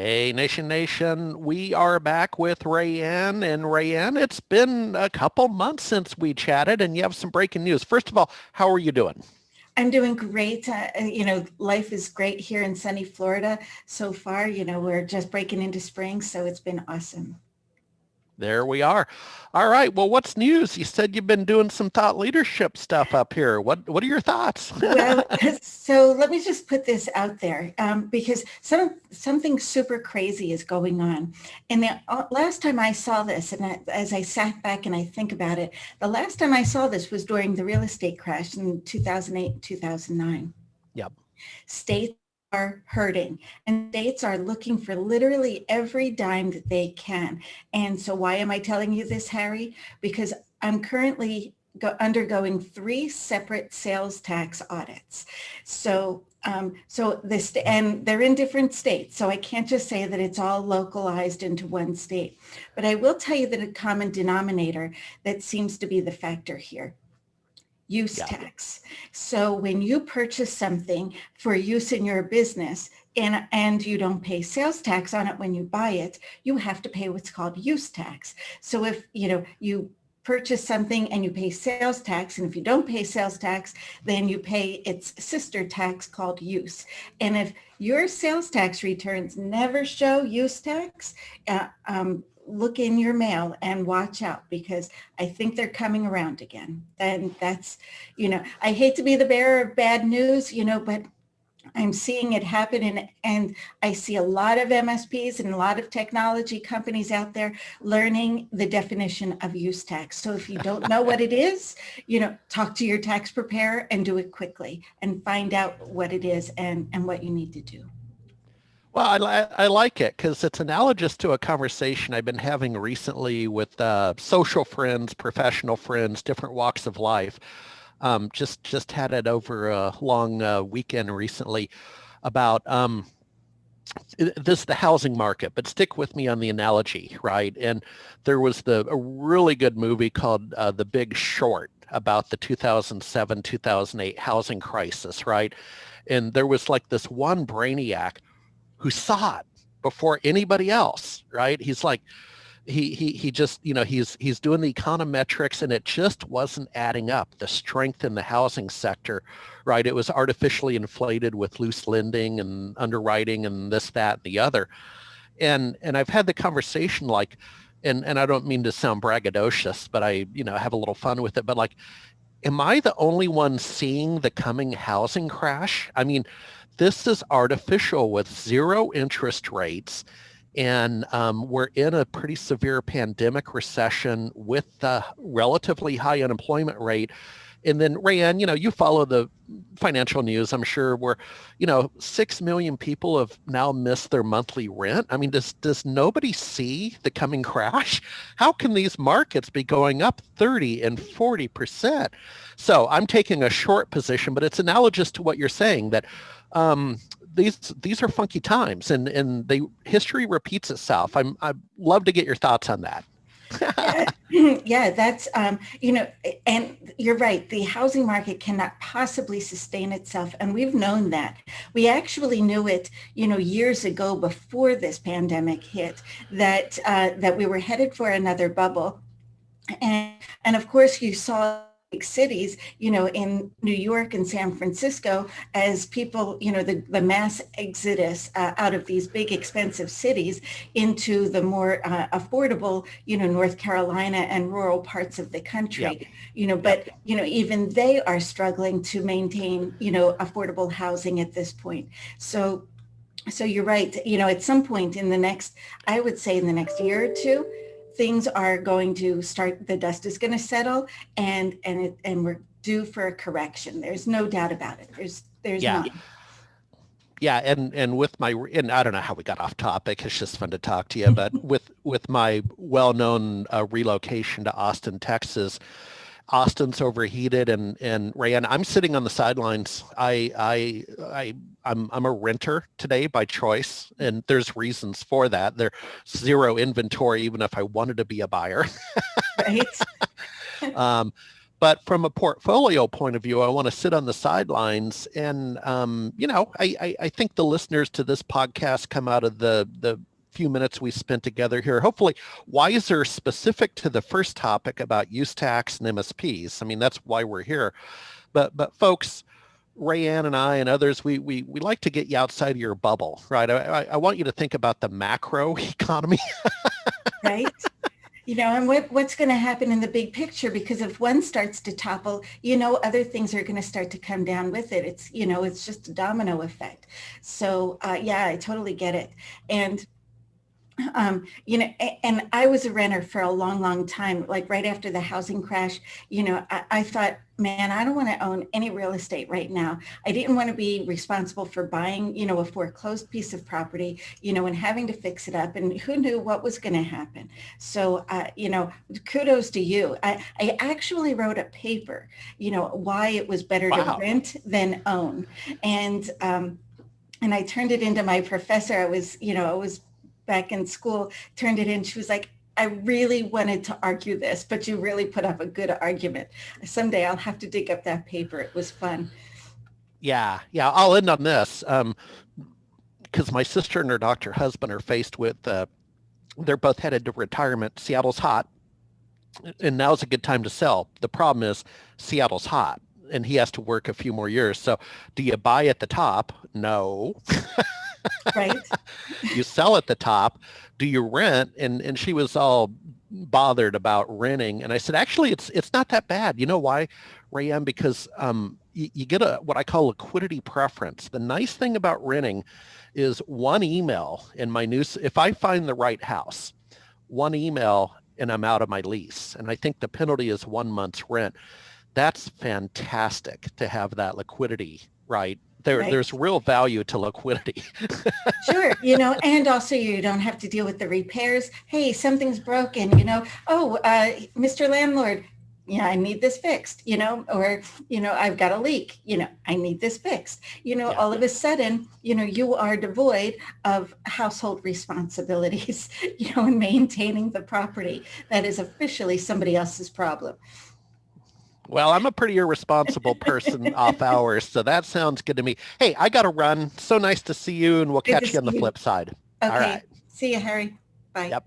Hey, Nation, we are back with Rayanne. And Rayanne, it's been a couple months since we chatted, and you have some breaking news. First of all, how are you doing? I'm doing great. Life is great here in sunny Florida so far. We're just breaking into spring, so it's been awesome. There we are. All right. Well, what's news? You said you've been doing some thought leadership stuff up here. What are your thoughts? Well, so let me just put this out there because something super crazy is going on. And the last time I saw this, and as I sat back and I think about it, the last time I saw this was during the real estate crash in 2008, 2009. Yep. States are hurting and states are looking for literally every dime that they can. And so why am I telling you this, Harry? Because I'm currently undergoing 3 separate sales tax audits. And they're in different states. So I can't just say that it's all localized into one state, but I will tell you that a common denominator that seems to be the factor here: use Yeah. tax. So when you purchase something for use in your business and you don't pay sales tax on it when you buy it, you have to pay what's called use tax. So if you purchase something and you pay sales tax, and if you don't pay sales tax, then you pay its sister tax called use. And if your sales tax returns never show use tax, look in your mail and watch out, because I think they're coming around again. And that's, I hate to be the bearer of bad news, but I'm seeing it happen, and I see a lot of MSPs and a lot of technology companies out there learning the definition of use tax. So if you don't know what it is, talk to your tax preparer and do it quickly and find out what it is and what you need to do. Well, I like it because it's analogous to a conversation I've been having recently with social friends, professional friends, different walks of life. Just had it over a long weekend recently about this the housing market, but stick with me on the analogy, right? And there was a really good movie called The Big Short about the 2007, 2008 housing crisis, right? And there was like this one brainiac who saw it before anybody else, right? He's like, he just, he's doing the econometrics and it just wasn't adding up. The strength in the housing sector, right? It was artificially inflated with loose lending and underwriting and this, that, and the other. And I've had the conversation like, and I don't mean to sound braggadocious, but I, have a little fun with it, but like, am I the only one seeing the coming housing crash? I mean, this is artificial with zero interest rates. And we're in a pretty severe pandemic recession with a relatively high unemployment rate. And then, Rayanne, you follow the financial news, I'm sure, where, 6 million people have now missed their monthly rent. I mean, does nobody see the coming crash? How can these markets be going up 30 and 40%? So I'm taking a short position, but it's analogous to what you're saying that um, these are funky times, and history repeats itself. I'd love to get your thoughts on that. Yeah, yeah, that's, and you're right. The housing market cannot possibly sustain itself. And we've known that. We actually knew it, years ago before this pandemic hit, that we were headed for another bubble. And of course, you saw big cities, in New York and San Francisco, as people, the mass exodus out of these big expensive cities into the more affordable, North Carolina and rural parts of the Yep. country, Yep. but, even they are struggling to maintain, affordable housing at this point. So you're right. At some point in I would say in the next year or two, things are going to start, the dust is going to settle, and we're due for a correction. There's no doubt about it. There's Yeah. none. Yeah. And with and I don't know how we got off topic. It's just fun to talk to you. But with my well-known relocation to Austin, Texas, Austin's overheated, and Rayanne, I'm sitting on the sidelines. I'm a renter today by choice, and there's reasons for that. There's zero inventory, even if I wanted to be a buyer. Right. Um, But from a portfolio point of view, I want to sit on the sidelines. And, I think the listeners to this podcast come out of the few minutes we spent together here, hopefully wiser, specific to the first topic about use tax and MSPs. I mean, that's why we're here. But folks, Rayanne and I and others, we like to get you outside of your bubble, right? I want you to think about the macro economy. Right. And what's going to happen in the big picture, because if one starts to topple, other things are going to start to come down with it. It's just a domino effect. So yeah, I totally get it. And and I was a renter for a long, long time, like right after the housing crash. I thought, man, I don't want to own any real estate right now. I didn't want to be responsible for buying, a foreclosed piece of property, and having to fix it up, and who knew what was going to happen. So, kudos to you. I actually wrote a paper, why it was better to rent than own. And I turned it into my professor. I was back in school, turned it in. She was like, I really wanted to argue this, but you really put up a good argument. Someday I'll have to dig up that paper. It was fun. Yeah. I'll end on this. Because my sister and her doctor husband are faced with, they're both headed to retirement. Seattle's hot, and now's a good time to sell. The problem is Seattle's hot, and he has to work a few more years. So do you buy at the top? No. Right. You sell at the top. Do you rent? And she was all bothered about renting. And I said, actually, it's not that bad. You know why, Rayanne? Because you get what I call liquidity preference. The nice thing about renting is one email in my if I find the right house, one email and I'm out of my lease. And I think the penalty is 1 month's rent. That's fantastic to have that liquidity, right? There's real value to liquidity. Sure. And also you don't have to deal with the repairs. Hey, something's broken, Mr. Landlord, I need this fixed, or, I've got a leak, I need this fixed, Yeah. All of a sudden, you are devoid of household responsibilities, in maintaining the property that is officially somebody else's problem. Well, I'm a pretty irresponsible person off hours, so that sounds good to me. Hey, I got to run. So nice to see you, and we'll catch you on the flip side. Okay. All right. See you, Harry. Bye. Yep.